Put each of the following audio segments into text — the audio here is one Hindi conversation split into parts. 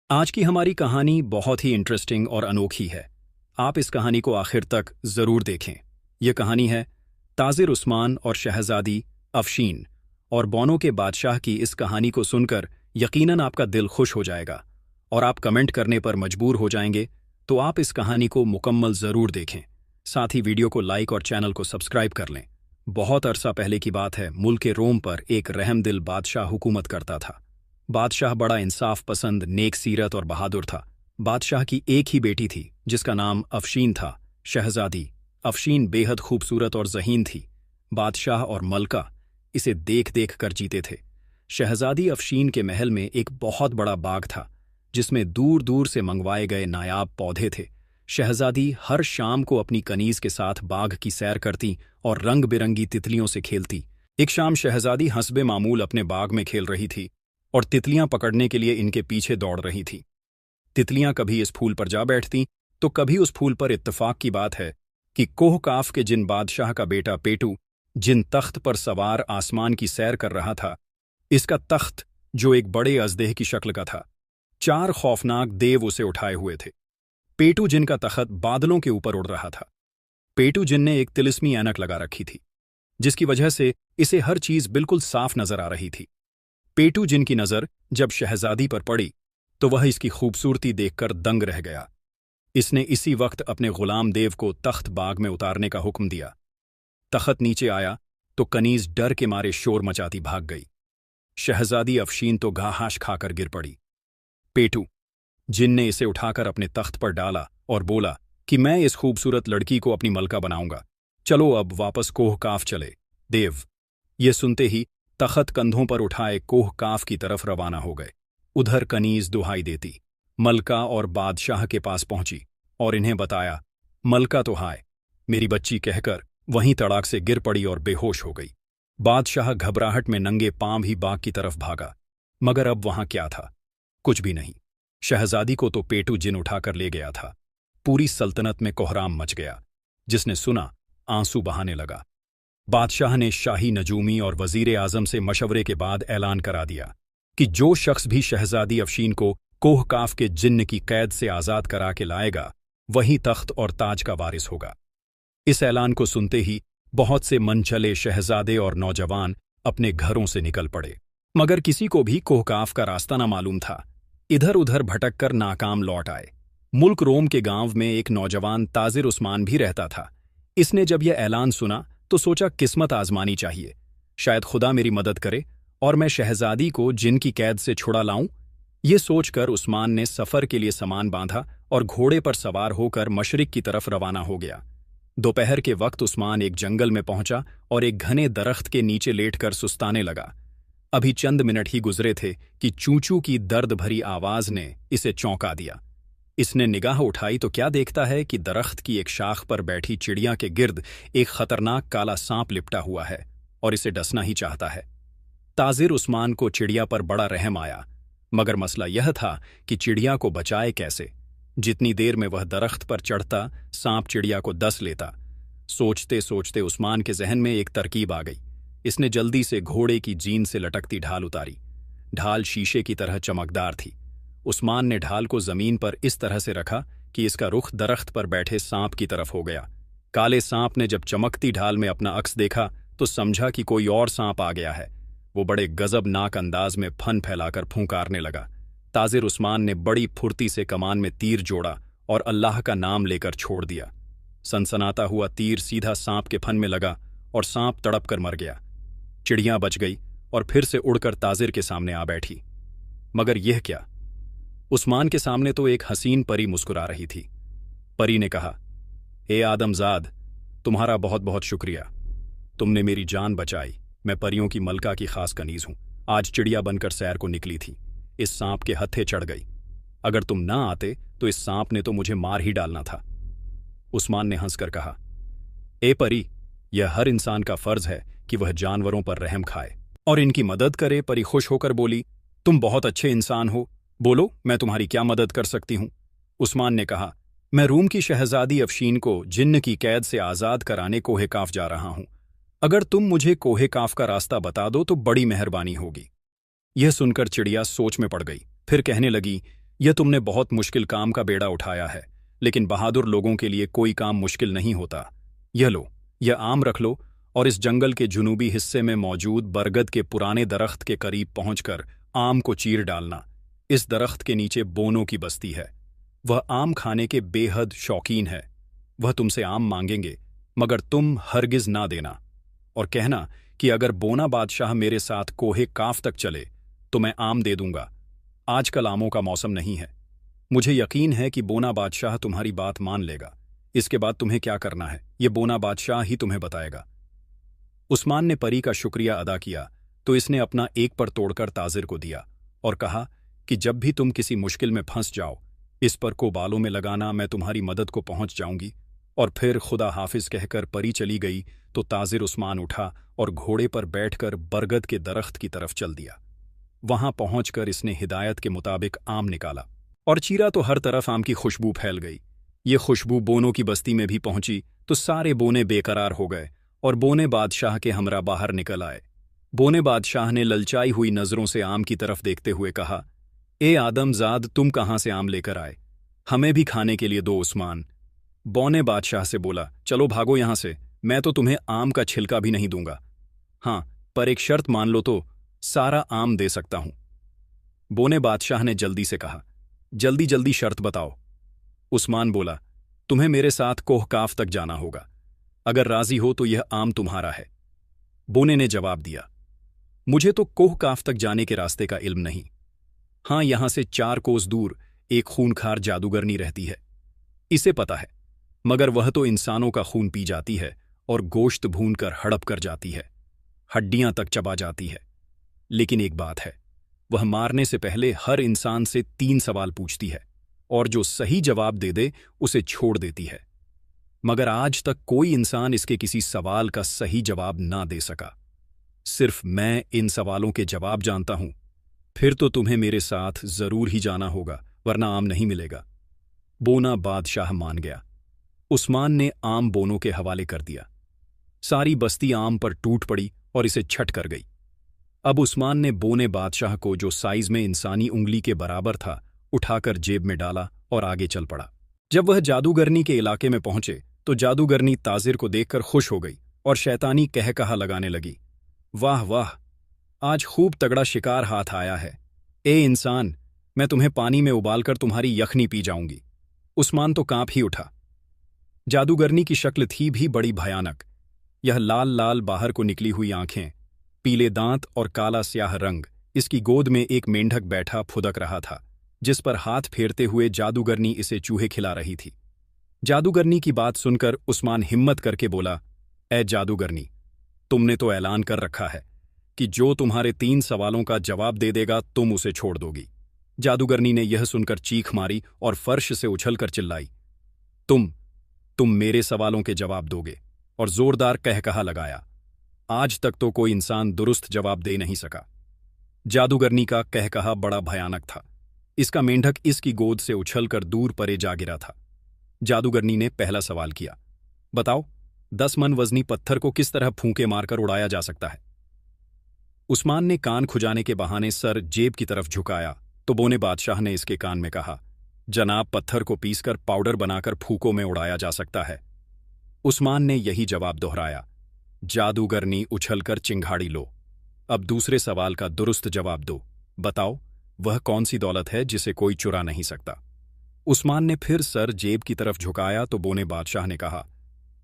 आज की हमारी कहानी बहुत ही इंटरेस्टिंग और अनोखी है। आप इस कहानी को आखिर तक ज़रूर देखें। यह कहानी है ताजिर उस्मान और शहज़ादी अफशीन। और बोनो के बादशाह की इस कहानी को सुनकर यकीनन आपका दिल खुश हो जाएगा और आप कमेंट करने पर मजबूर हो जाएंगे। तो आप इस कहानी को मुकम्मल ज़रूर देखें। साथ ही वीडियो को लाइक और चैनल को सब्सक्राइब कर लें। बहुत अरसा पहले की बात है, मुल्क रोम पर एक रहमदिल बादशाह हुकूमत करता था। बादशाह बड़ा इंसाफ पसंद, नेक सीरत और बहादुर था। बादशाह की एक ही बेटी थी जिसका नाम अफशीन था। शहजादी अफशीन बेहद खूबसूरत और ज़हीन थी। बादशाह और मलका इसे देख देख कर जीते थे। शहजादी अफशीन के महल में एक बहुत बड़ा बाग था जिसमें दूर दूर से मंगवाए गए नायाब पौधे थे। शहजादी हर शाम को अपनी कनीज के साथ बाग की सैर करती और रंग बिरंगी तितलियों से खेलती। एक शाम शहजादी हस्बे मामूल अपने बाग में खेल रही थी और तितलियां पकड़ने के लिए इनके पीछे दौड़ रही थीं। तितलियां कभी इस फूल पर जा बैठतीं तो कभी उस फूल पर। इत्तेफाक की बात है कि कोहकाफ के जिन बादशाह का बेटा पेटू जिन तख्त पर सवार आसमान की सैर कर रहा था, इसका तख्त जो एक बड़े अजदेह की शक्ल का था, 4 खौफनाक देव उसे उठाए हुए थे। पेटू जिन का तख्त बादलों के ऊपर उड़ रहा था। पेटू जिन ने एक तिलिस्मी ऐनक लगा रखी थी जिसकी वजह से इसे हर चीज बिल्कुल साफ नजर आ रही थी। पेटू जिन की नजर जब शहजादी पर पड़ी तो वह इसकी खूबसूरती देखकर दंग रह गया। इसने इसी वक्त अपने गुलाम देव को तख्त बाग में उतारने का हुक्म दिया। तख्त नीचे आया तो कनीज डर के मारे शोर मचाती भाग गई। शहजादी अफशीन तो घाहाश खाकर गिर पड़ी। पेटू जिन ने इसे उठाकर अपने तख्त पर डाला और बोला कि मैं इस खूबसूरत लड़की को अपनी मलका बनाऊंगा। चलो अब वापस कोहकाफ चले। देव ये सुनते ही तख्त कंधों पर उठाए कोहकाफ की तरफ रवाना हो गए। उधर कनीज दुहाई देती मलका और बादशाह के पास पहुंची और इन्हें बताया, मलका तो हाय मेरी बच्ची कहकर वहीं तड़ाक से गिर पड़ी और बेहोश हो गई। बादशाह घबराहट में नंगे पांव ही बाग की तरफ भागा, मगर अब वहां क्या था? कुछ भी नहीं। शहजादी को तो पेटू जिन उठाकर ले गया था। पूरी सल्तनत में कोहराम मच गया। जिसने सुना आंसू बहाने लगा। बादशाह ने शाही नजूमी और वजीर आजम से मशवरे के बाद ऐलान करा दिया कि जो शख्स भी शहजादी अफशीन को कोहकाफ के जिन्न की कैद से आज़ाद करा के लाएगा वही तख्त और ताज का वारिस होगा। इस ऐलान को सुनते ही बहुत से मनचले शहजादे और नौजवान अपने घरों से निकल पड़े, मगर किसी को भी कोहकाफ का रास्ता न मालूम था। इधर उधर भटक कर नाकाम लौट आए। मुल्क रोम के गांव में एक नौजवान ताजिर उस्मान भी रहता था। इसने जब यह ऐलान सुना तो सोचा किस्मत आजमानी चाहिए, शायद खुदा मेरी मदद करे और मैं शहजादी को जिन की कैद से छुड़ा लाऊं। ये सोचकर उस्मान ने सफर के लिए सामान बांधा और घोड़े पर सवार होकर मशरिक की तरफ रवाना हो गया। दोपहर के वक्त उस्मान एक जंगल में पहुंचा और एक घने दरख्त के नीचे लेटकर सुस्ताने लगा। अभी चंद मिनट ही गुजरे थे कि चूचू की दर्द भरी आवाज ने इसे चौंका दिया। इसने निगाह उठाई तो क्या देखता है कि दरख्त की एक शाख पर बैठी चिड़िया के गिर्द एक खतरनाक काला सांप लिपटा हुआ है और इसे डसना ही चाहता है। ताजिर उस्मान को चिड़िया पर बड़ा रहम आया, मगर मसला यह था कि चिड़िया को बचाए कैसे। जितनी देर में वह दरख्त पर चढ़ता सांप चिड़िया को डस लेता। सोचते सोचते उस्मान के जहन में एक तरकीब आ गई। इसने जल्दी से घोड़े की जीन से लटकती ढाल उतारी। ढाल शीशे की तरह चमकदार थी। उस्मान ने ढाल को जमीन पर इस तरह से रखा कि इसका रुख दरख्त पर बैठे सांप की तरफ हो गया। काले सांप ने जब चमकती ढाल में अपना अक्स देखा तो समझा कि कोई और सांप आ गया है। वो बड़े गजबनाक अंदाज में फन फैलाकर फूंकारने लगा। ताजिर उस्मान ने बड़ी फुर्ती से कमान में तीर जोड़ा और अल्लाह का नाम लेकर छोड़ दिया। सनसनाता हुआ तीर सीधा सांप के फन में लगा और सांप तड़प कर मर गया। चिड़िया बच गई और फिर से उड़कर ताजिर के सामने आ बैठी। मगर यह क्या, उस्मान के सामने तो एक हसीन परी मुस्कुरा रही थी। परी ने कहा, ए आदमजाद, तुम्हारा बहुत बहुत शुक्रिया। तुमने मेरी जान बचाई। मैं परियों की मलका की खास कनीज हूं। आज चिड़िया बनकर सैर को निकली थी, इस सांप के हत्थे चढ़ गई। अगर तुम ना आते तो इस सांप ने तो मुझे मार ही डालना था। उस्मान ने हंसकर कहा, ए परी, यह हर इंसान का फर्ज है कि वह जानवरों पर रहम खाए और इनकी मदद करे। परी खुश होकर बोली, तुम बहुत अच्छे इंसान हो, बोलो मैं तुम्हारी क्या मदद कर सकती हूं। उस्मान ने कहा, मैं रूम की शहजादी अफशीन को जिन्न की कैद से आज़ाद कराने कोहेकाफ जा रहा हूं। अगर तुम मुझे कोहेकाफ का रास्ता बता दो तो बड़ी मेहरबानी होगी। यह सुनकर चिड़िया सोच में पड़ गई। फिर कहने लगी यह तुमने बहुत मुश्किल काम का बेड़ा उठाया है, लेकिन बहादुर लोगों के लिए कोई काम मुश्किल नहीं होता। यह लो, यह आम रख लो और इस जंगल के जुनूबी हिस्से में मौजूद बरगद के पुराने दरख्त के करीब पहुंचकर आम को चीर डालना। इस दरख्त के नीचे बोनों की बस्ती है। वह आम खाने के बेहद शौकीन है। वह तुमसे आम मांगेंगे, मगर तुम हरगिज ना देना और कहना कि अगर बोना बादशाह मेरे साथ कोहे काफ तक चले तो मैं आम दे दूंगा। आजकल आमों का मौसम नहीं है। मुझे यकीन है कि बोना बादशाह तुम्हारी बात मान लेगा। इसके बाद तुम्हें क्या करना है, ये बोना बादशाह ही तुम्हें बताएगा। उस्मान ने परी का शुक्रिया अदा किया तो इसने अपना एक पर तोड़कर ताजिर को दिया और कहा कि जब भी तुम किसी मुश्किल में फंस जाओ, इस पर को बालों में लगाना, मैं तुम्हारी मदद को पहुंच जाऊंगी। और फिर खुदा हाफिज कहकर परी चली गई तो ताजिर उस्मान उठा और घोड़े पर बैठकर बरगद के दरख्त की तरफ चल दिया। वहां पहुंचकर इसने हिदायत के मुताबिक आम निकाला और चीरा तो हर तरफ आम की खुशबू फैल गई। ये खुशबू बोनों की बस्ती में भी पहुंची तो सारे बोने बेकरार हो गए और बोने बादशाह के हमरा बाहर निकल आए। बोने बादशाह ने ललचाई हुई नजरों से आम की तरफ देखते हुए कहा, ए आदमजाद, तुम कहां से आम लेकर आए? हमें भी खाने के लिए दो। उस्मान बोने बादशाह से बोला, चलो भागो यहां से, मैं तो तुम्हें आम का छिलका भी नहीं दूंगा। हां, पर एक शर्त मान लो तो सारा आम दे सकता हूं। बोने बादशाह ने जल्दी से कहा, जल्दी जल्दी शर्त बताओ। उस्मान बोला, तुम्हें मेरे साथ कोहकाफ तक जाना होगा। अगर राजी हो तो यह आम तुम्हारा है। बोने ने जवाब दिया, मुझे तो कोहकाफ तक जाने के रास्ते का इल्म नहीं। हां, यहां से 4 कोस दूर एक खूनखार जादूगरनी रहती है, इसे पता है, मगर वह तो इंसानों का खून पी जाती है और गोश्त भूनकर हड़प कर जाती है, हड्डियां तक चबा जाती है। लेकिन एक बात है, वह मारने से पहले हर इंसान से 3 सवाल पूछती है और जो सही जवाब दे दे उसे छोड़ देती है। मगर आज तक कोई इंसान इसके किसी सवाल का सही जवाब ना दे सका। सिर्फ मैं इन सवालों के जवाब जानता हूं। फिर तो तुम्हें मेरे साथ जरूर ही जाना होगा, वरना आम नहीं मिलेगा। बोना बादशाह मान गया। उस्मान ने आम बोनों के हवाले कर दिया। सारी बस्ती आम पर टूट पड़ी और इसे छट कर गई। अब उस्मान ने बोने बादशाह को, जो साइज में इंसानी उंगली के बराबर था, उठाकर जेब में डाला और आगे चल पड़ा। जब वह जादूगरनी के इलाके में पहुंचे तो जादूगरनी ताजिर को देखकर खुश हो गई और शैतानी कहकहा लगाने लगी, वाह वाह, आज खूब तगड़ा शिकार हाथ आया है। ए इंसान, मैं तुम्हें पानी में उबालकर तुम्हारी यखनी पी जाऊंगी। उस्मान तो कांप ही उठा। जादूगरनी की शक्ल थी भी बड़ी भयानक। यह लाल लाल बाहर को निकली हुई आंखें, पीले दांत और काला स्याह रंग। इसकी गोद में एक मेंढक बैठा फुदक रहा था, जिस पर हाथ फेरते हुए जादूगरनी इसे चूहे खिला रही थी। जादूगरनी की बात सुनकर उस्मान हिम्मत करके बोला, ए जादूगरनी, तुमने तो ऐलान कर रखा है कि जो तुम्हारे 3 सवालों का जवाब दे देगा तुम उसे छोड़ दोगी। जादूगरनी ने यह सुनकर चीख मारी और फर्श से उछलकर चिल्लाई, तुम मेरे सवालों के जवाब दोगे? और जोरदार कहकहा लगाया। आज तक तो कोई इंसान दुरुस्त जवाब दे नहीं सका। जादूगरनी का कहकहा बड़ा भयानक था। इसका मेंढक इसकी गोद से उछलकर दूर परे जा गिरा था। जादूगरनी ने पहला सवाल किया, बताओ, 10 मन वजनी पत्थर को किस तरह फूंके मारकर उड़ाया जा सकता है? उस्मान ने कान खुजाने के बहाने सर जेब की तरफ झुकाया तो बोने बादशाह ने इसके कान में कहा, जनाब, पत्थर को पीसकर पाउडर बनाकर फूकों में उड़ाया जा सकता है। उस्मान ने यही जवाब दोहराया। जादूगरनी उछलकर चिंगाड़ी लो। अब दूसरे सवाल का दुरुस्त जवाब दो। बताओ, वह कौन सी दौलत है जिसे कोई चुरा नहीं सकता? उस्मान ने फिर सर जेब की तरफ झुकाया तो बोने बादशाह ने कहा,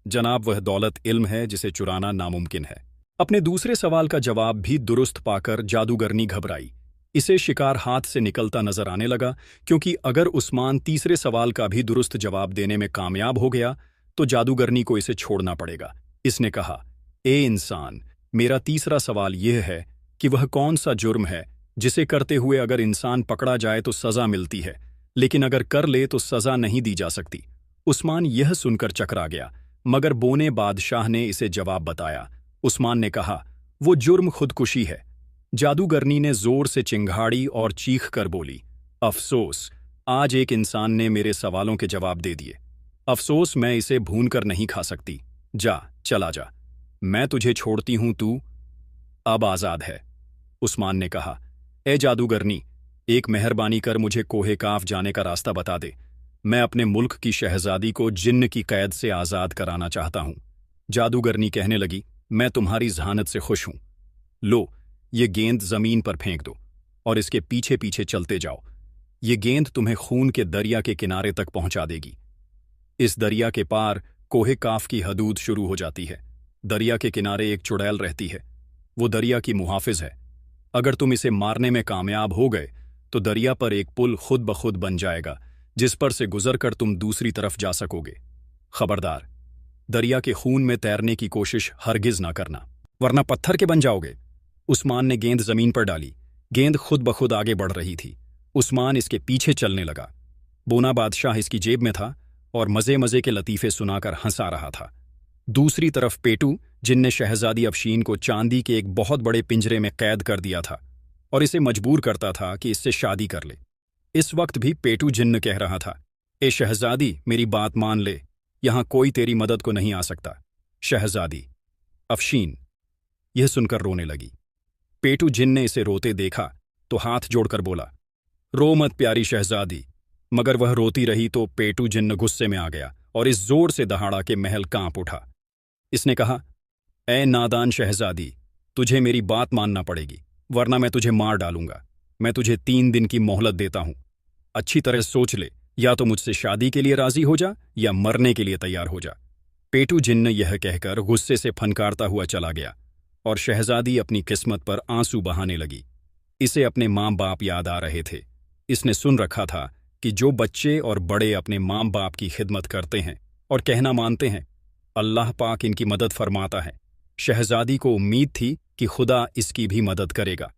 जनाब, वह दौलत इल्म है जिसे चुराना नामुमकिन है। अपने दूसरे सवाल का जवाब भी दुरुस्त पाकर जादूगरनी घबराई। इसे शिकार हाथ से निकलता नजर आने लगा, क्योंकि अगर उस्मान तीसरे सवाल का भी दुरुस्त जवाब देने में कामयाब हो गया तो जादूगरनी को इसे छोड़ना पड़ेगा। इसने कहा, ए इंसान, मेरा तीसरा सवाल यह है कि वह कौन सा जुर्म है जिसे करते हुए अगर इंसान पकड़ा जाए तो सजा मिलती है, लेकिन अगर कर ले तो सजा नहीं दी जा सकती। उस्मान यह सुनकर चकरा गया, मगर बोने बादशाह ने इसे जवाब बताया। उस्मान ने कहा, वो जुर्म खुदकुशी है। जादूगरनी ने जोर से चिंगाड़ी और चीख कर बोली, अफसोस, आज एक इंसान ने मेरे सवालों के जवाब दे दिए। अफसोस, मैं इसे भून कर नहीं खा सकती। जा, चला जा, मैं तुझे छोड़ती हूं, तू अब आजाद है। उस्मान ने कहा, ए जादूगरनी, एक मेहरबानी कर मुझे कोहे काफ जाने का रास्ता बता दे। मैं अपने मुल्क की शहजादी को जिन्न की कैद से आज़ाद कराना चाहता हूं। जादूगरनी कहने लगी, मैं तुम्हारी जहानत से खुश हूं। लो, ये गेंद जमीन पर फेंक दो और इसके पीछे पीछे चलते जाओ। ये गेंद तुम्हें खून के दरिया के किनारे तक पहुंचा देगी। इस दरिया के पार कोहे काफ की हदूद शुरू हो जाती है। दरिया के किनारे एक चुड़ैल रहती है। वो दरिया की मुहाफिज है। अगर तुम इसे मारने में कामयाब हो गए तो दरिया पर एक पुल खुद ब खुद बन जाएगा, जिस पर से गुजरकर तुम दूसरी तरफ जा सकोगे। खबरदार, दरिया के खून में तैरने की कोशिश हरगिज ना करना, वरना पत्थर के बन जाओगे। उस्मान ने गेंद जमीन पर डाली। गेंद खुद ब खुद आगे बढ़ रही थी। उस्मान इसके पीछे चलने लगा। बोना बादशाह इसकी जेब में था और मजे मजे के लतीफे सुनाकर हंसा रहा था। दूसरी तरफ पेटू, जिनने शहजादी अफशीन को चांदी के एक बहुत बड़े पिंजरे में कैद कर दिया था और इसे मजबूर करता था कि इससे शादी कर ले। इस वक्त भी पेटू जिन्न कह रहा था, ए शहजादी, मेरी बात मान ले, यहां कोई तेरी मदद को नहीं आ सकता। शहजादी अफशीन यह सुनकर रोने लगी। पेटू जिन ने इसे रोते देखा तो हाथ जोड़कर बोला, रो मत प्यारी शहजादी। मगर वह रोती रही तो पेटू जिन्न गुस्से में आ गया और इस जोर से दहाड़ा कि महल कांप उठा। इसने कहा, ए नादान शहजादी, तुझे मेरी बात मानना पड़ेगी, वरना मैं तुझे मार डालूंगा। मैं तुझे 3 दिन की मोहलत देता हूं। अच्छी तरह सोच ले, या तो मुझसे शादी के लिए राजी हो जा या मरने के लिए तैयार हो जा। पेटू जिन्न यह कहकर गुस्से से फनकारता हुआ चला गया और शहजादी अपनी किस्मत पर आंसू बहाने लगी। इसे अपने माँ बाप याद आ रहे थे। इसने सुन रखा था कि जो बच्चे और बड़े अपने माँ बाप की खिदमत करते हैं और कहना मानते हैं, अल्लाह पाक इनकी मदद फरमाता है। शहजादी को उम्मीद थी कि खुदा इसकी भी मदद करेगा।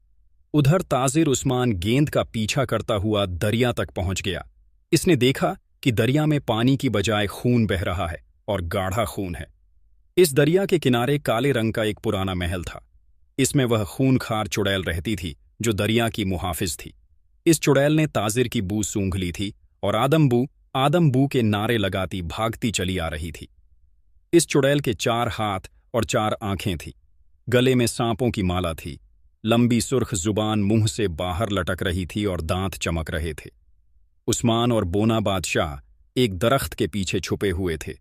उधर ताजिर उस्मान गेंद का पीछा करता हुआ दरिया तक पहुंच गया। इसने देखा कि दरिया में पानी की बजाय खून बह रहा है और गाढ़ा खून है। इस दरिया के किनारे काले रंग का एक पुराना महल था। इसमें वह खूनखार चुड़ैल रहती थी जो दरिया की मुहाफिज थी। इस चुड़ैल ने ताजिर की बू सूंघ ली थी और आदम बू के नारे लगाती भागती चली आ रही थी। इस चुड़ैल के 4 हाथ और 4 आंखें थीं। गले में सांपों की माला थी। लंबी सुर्ख जुबान मुंह से बाहर लटक रही थी और दांत चमक रहे थे। उस्मान और बोना बादशाह एक दरख्त के पीछे छुपे हुए थे।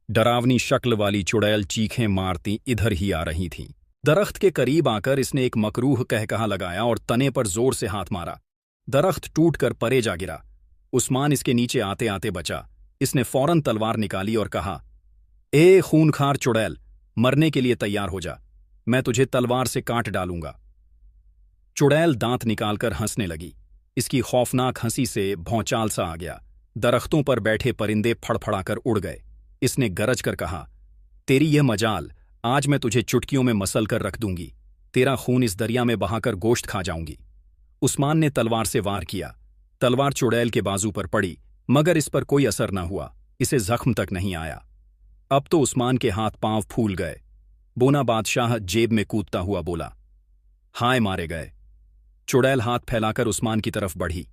डरावनी शक्ल वाली चुड़ैल चीखें मारती इधर ही आ रही थीं। दरख्त के करीब आकर इसने एक मकरूह कहकहा लगाया और तने पर जोर से हाथ मारा। दरख्त टूटकर परे जा गिरा। उस्मान इसके नीचे आते आते बचा। इसने फौरन तलवार निकाली और कहा, ए खूनखार चुड़ैल, मरने के लिए तैयार हो जा, मैं तुझे तलवार से काट डालूंगा। चुड़ैल दांत निकालकर हंसने लगी। इसकी खौफनाक हंसी से भौचाल सा आ गया। दरख्तों पर बैठे परिंदे फड़फड़ाकर उड़ गए। इसने गरज कर कहा, तेरी यह मजाल, आज मैं तुझे चुटकियों में मसल कर रख दूंगी। तेरा खून इस दरिया में बहाकर गोश्त खा जाऊंगी। उस्मान ने तलवार से वार किया। तलवार चुड़ैल के बाजू पर पड़ी, मगर इस पर कोई असर न हुआ। इसे जख्म तक नहीं आया। अब तो उस्मान के हाथ पांव फूल गए। बोना बादशाह जेब में कूदता हुआ बोला, हाय मारे गए। चुड़ैल हाथ फैलाकर उस्मान की तरफ बढ़ी।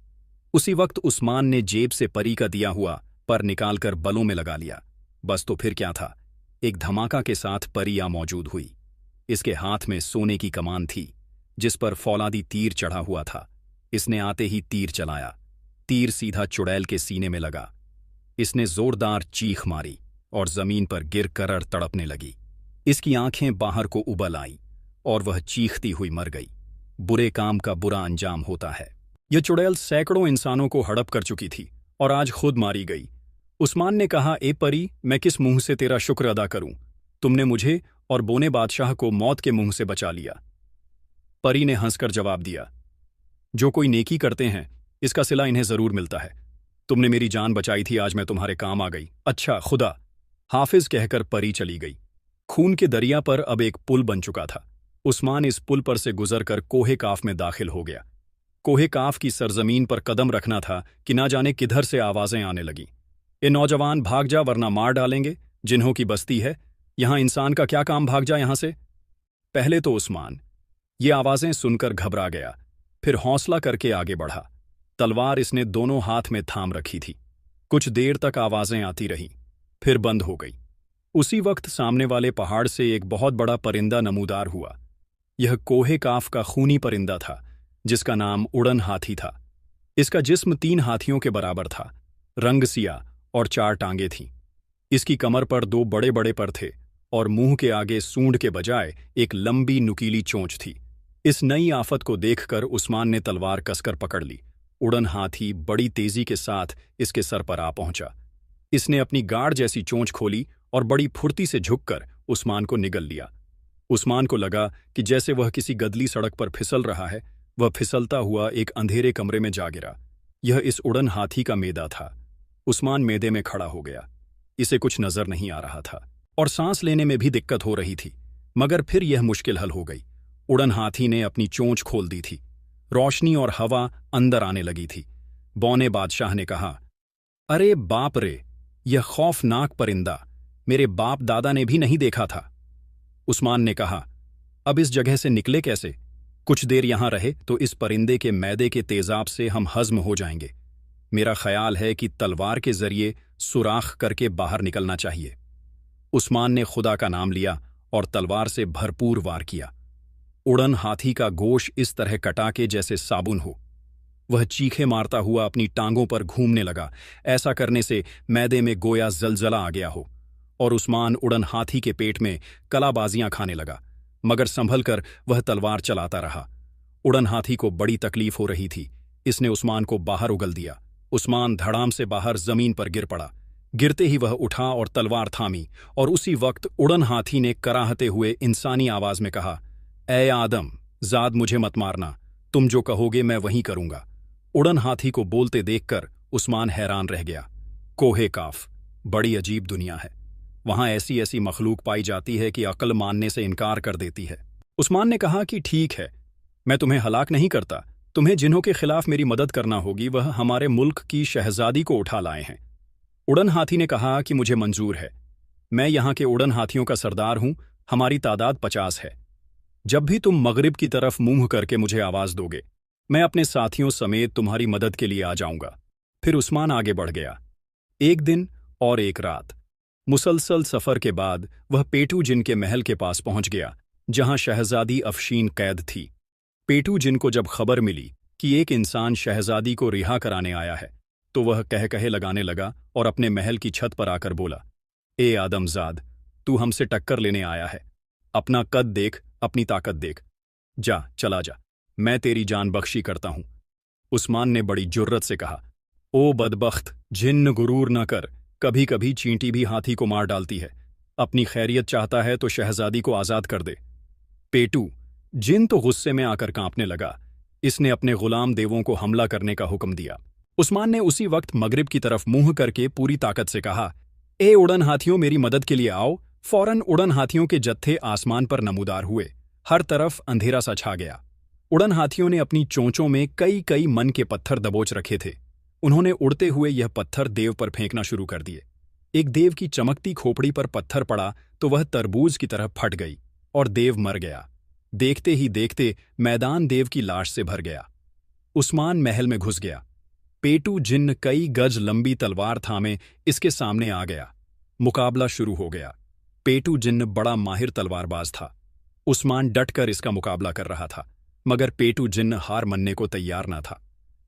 उसी वक्त उस्मान ने जेब से परी का दिया हुआ पर निकालकर बलों में लगा लिया। बस तो फिर क्या था, एक धमाका के साथ परी आ मौजूद हुई। इसके हाथ में सोने की कमान थी जिस पर फौलादी तीर चढ़ा हुआ था। इसने आते ही तीर चलाया। तीर सीधा चुड़ैल के सीने में लगा। इसने जोरदार चीख मारी और जमीन पर गिर कर तड़पने लगी। इसकी आंखें बाहर को उबल आईं और वह चीखती हुई मर गई। बुरे काम का बुरा अंजाम होता है। यह चुड़ैल सैकड़ों इंसानों को हड़प कर चुकी थी और आज खुद मारी गई। उस्मान ने कहा, ए परी, मैं किस मुंह से तेरा शुक्र अदा करूं? तुमने मुझे और बोने बादशाह को मौत के मुंह से बचा लिया। परी ने हंसकर जवाब दिया, जो कोई नेकी करते हैं इसका सिला इन्हें जरूर मिलता है। तुमने मेरी जान बचाई थी, आज मैं तुम्हारे काम आ गई। अच्छा खुदा हाफिज कहकर परी चली गई। खून के दरिया पर अब एक पुल बन चुका था। उस्मान इस पुल पर से गुजरकर कोहे काफ में दाखिल हो गया। कोहे काफ की सरजमीन पर कदम रखना था कि ना जाने किधर से आवाजें आने लगीं। ए नौजवान, भाग जा वरना मार डालेंगे। जिन्हों की बस्ती है, यहां इंसान का क्या काम, भाग जा यहां से। पहले तो उस्मान ये आवाजें सुनकर घबरा गया, फिर हौसला करके आगे बढ़ा। तलवार इसने दोनों हाथ में थाम रखी थी। कुछ देर तक आवाजें आती रहीं, फिर बंद हो गई। उसी वक्त सामने वाले पहाड़ से एक बहुत बड़ा परिंदा नमूदार हुआ। यह कोहे काफ का खूनी परिंदा था जिसका नाम उड़न हाथी था। इसका जिस्म 3 हाथियों के बराबर था, रंग सिया और 4 टांगे थीं। इसकी कमर पर 2 बड़े बड़े पर थे और मुंह के आगे सूंड के बजाय एक लंबी नुकीली चोंच थी। इस नई आफत को देखकर उस्मान ने तलवार कसकर पकड़ ली। उड़न हाथी बड़ी तेजी के साथ इसके सर पर आ पहुंचा। इसने अपनी गाड़ जैसी चोंच खोली और बड़ी फुर्ती से झुककर उस्मान को निगल लिया। उस्मान को लगा कि जैसे वह किसी गदली सड़क पर फिसल रहा है। वह फिसलता हुआ एक अंधेरे कमरे में जा गिरा। यह इस उड़न हाथी का मैदा था। उस्मान मैदे में खड़ा हो गया। इसे कुछ नजर नहीं आ रहा था और सांस लेने में भी दिक्कत हो रही थी, मगर फिर यह मुश्किल हल हो गई। उड़न हाथी ने अपनी चोंच खोल दी थी। रोशनी और हवा अंदर आने लगी थी। बौने बादशाह ने कहा, अरे बाप रे, यह खौफनाक परिंदा मेरे बाप दादा ने भी नहीं देखा था। उस्मान ने कहा, अब इस जगह से निकले कैसे? कुछ देर यहां रहे तो इस परिंदे के मैदे के तेजाब से हम हज्म हो जाएंगे। मेरा ख्याल है कि तलवार के जरिए सुराख करके बाहर निकलना चाहिए। उस्मान ने खुदा का नाम लिया और तलवार से भरपूर वार किया। उड़न हाथी का गोश इस तरह कटा के जैसे साबुन हो। वह चीखे मारता हुआ अपनी टांगों पर घूमने लगा। ऐसा करने से मैदे में गोया जलजला आ गया हो और उस्मान उड़न हाथी के पेट में कलाबाजियां खाने लगा, मगर संभल कर वह तलवार चलाता रहा। उड़न हाथी को बड़ी तकलीफ हो रही थी। इसने उस्मान को बाहर उगल दिया। उस्मान धड़ाम से बाहर जमीन पर गिर पड़ा। गिरते ही वह उठा और तलवार थामी, और उसी वक्त उड़न हाथी ने कराहते हुए इंसानी आवाज में कहा, ए आदम जाद, मुझे मत मारना, तुम जो कहोगे मैं वहीं करूंगा। उड़न हाथी को बोलते देखकर उस्मान हैरान रह गया। कोहे काफ बड़ी अजीब दुनिया है। वहां ऐसी ऐसी मखलूक पाई जाती है कि अक्ल मानने से इनकार कर देती है। उस्मान ने कहा कि ठीक है, मैं तुम्हें हलाक नहीं करता। तुम्हें जिन्हों के खिलाफ मेरी मदद करना होगी वह हमारे मुल्क की शहजादी को उठा लाए हैं। उड़न हाथी ने कहा कि मुझे मंजूर है। मैं यहां के उड़न हाथियों का सरदार हूं। हमारी तादाद 50 है। जब भी तुम मगरिब की तरफ मुंह करके मुझे आवाज दोगे, मैं अपने साथियों समेत तुम्हारी मदद के लिए आ जाऊंगा। फिर उस्मान आगे बढ़ गया। एक दिन और एक रात मुसलसल सफर के बाद वह पेटू जिन के महल के पास पहुंच गया, जहां शहजादी अफशीन कैद थी। पेटू जिन को जब खबर मिली कि एक इंसान शहजादी को रिहा कराने आया है, तो वह कह कहे लगाने लगा और अपने महल की छत पर आकर बोला, ए आदमजाद, तू हमसे टक्कर लेने आया है। अपना कद देख, अपनी ताकत देख। जा, चला जा, मैं तेरी जान बख्शी करता हूं। उस्मान ने बड़ी जुर्रत से कहा, ओ बदबख्त, जिन्न गुरूर न कर। कभी कभी चींटी भी हाथी को मार डालती है। अपनी खैरियत चाहता है तो शहजादी को आजाद कर दे। पेटू जिन तो गुस्से में आकर कांपने लगा। इसने अपने गुलाम देवों को हमला करने का हुक्म दिया। उस्मान ने उसी वक्त मगरिब की तरफ मुंह करके पूरी ताकत से कहा, ए उड़न हाथियों, मेरी मदद के लिए आओ। फौरन उड़न हाथियों के जत्थे आसमान पर नमूदार हुए। हर तरफ अंधेरा सा छा गया। उड़न हाथियों ने अपनी चोंचों में कई कई मन के पत्थर दबोच रखे थे। उन्होंने उड़ते हुए यह पत्थर देव पर फेंकना शुरू कर दिए। एक देव की चमकती खोपड़ी पर पत्थर पड़ा तो वह तरबूज की तरह फट गई और देव मर गया। देखते ही देखते मैदान देव की लाश से भर गया। उस्मान महल में घुस गया। पेटू जिन्न कई गज लंबी तलवार थामे इसके सामने आ गया। मुकाबला शुरू हो गया। पेटू जिन्न बड़ा माहिर तलवारबाज था। उस्मान डटकर इसका मुकाबला कर रहा था, मगर पेटू जिन्न हार मानने को तैयार न था।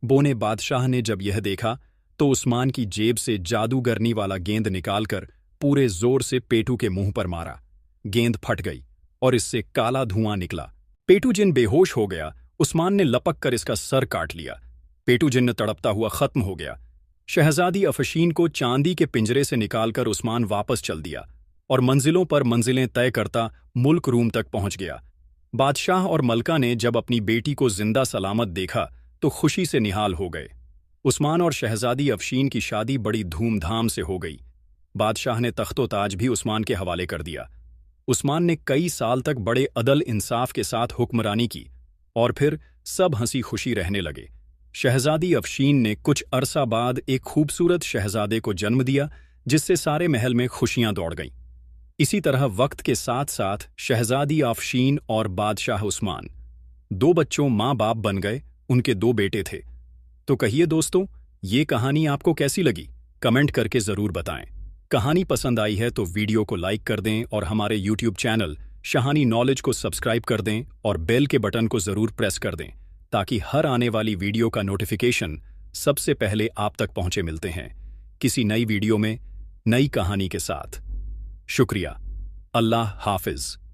बोने बादशाह ने जब यह देखा तो उस्मान की जेब से जादूगरनी वाला गेंद निकालकर पूरे जोर से पेटू के मुंह पर मारा। गेंद फट गई और इससे काला धुआं निकला। पेटू जिन्न बेहोश हो गया। उस्मान ने लपक कर इसका सर काट लिया। पेटू जिन्न तड़पता हुआ खत्म हो गया। शहजादी अफशीन को चांदी के पिंजरे से निकालकर उस्मान वापस चल दिया और मंजिलों पर मंजिलें तय करता मुल्क रूम तक पहुंच गया। बादशाह और मलका ने जब अपनी बेटी को जिंदा सलामत देखा तो खुशी से निहाल हो गए। उस्मान और शहजादी अफशीन की शादी बड़ी धूमधाम से हो गई। बादशाह ने तख्तो ताज भी उस्मान के हवाले कर दिया। उस्मान ने कई साल तक बड़े अदल इंसाफ के साथ हुक्मरानी की और फिर सब हंसी खुशी रहने लगे। शहजादी अफशीन ने कुछ अरसा बाद एक खूबसूरत शहजादे को जन्म दिया, जिससे सारे महल में खुशियां दौड़ गईं। इसी तरह वक्त के साथ साथ शहजादी अफशीन और बादशाह उस्मान 2 बच्चों माँ बाप बन गए। उनके 2 बेटे थे। तो कहिए दोस्तों, ये कहानी आपको कैसी लगी? कमेंट करके जरूर बताएं। कहानी पसंद आई है तो वीडियो को लाइक कर दें और हमारे YouTube चैनल शहानी नॉलेज को सब्सक्राइब कर दें और बेल के बटन को जरूर प्रेस कर दें, ताकि हर आने वाली वीडियो का नोटिफिकेशन सबसे पहले आप तक पहुंचे। मिलते हैं किसी नई वीडियो में नई कहानी के साथ। शुक्रिया। अल्लाह हाफिज।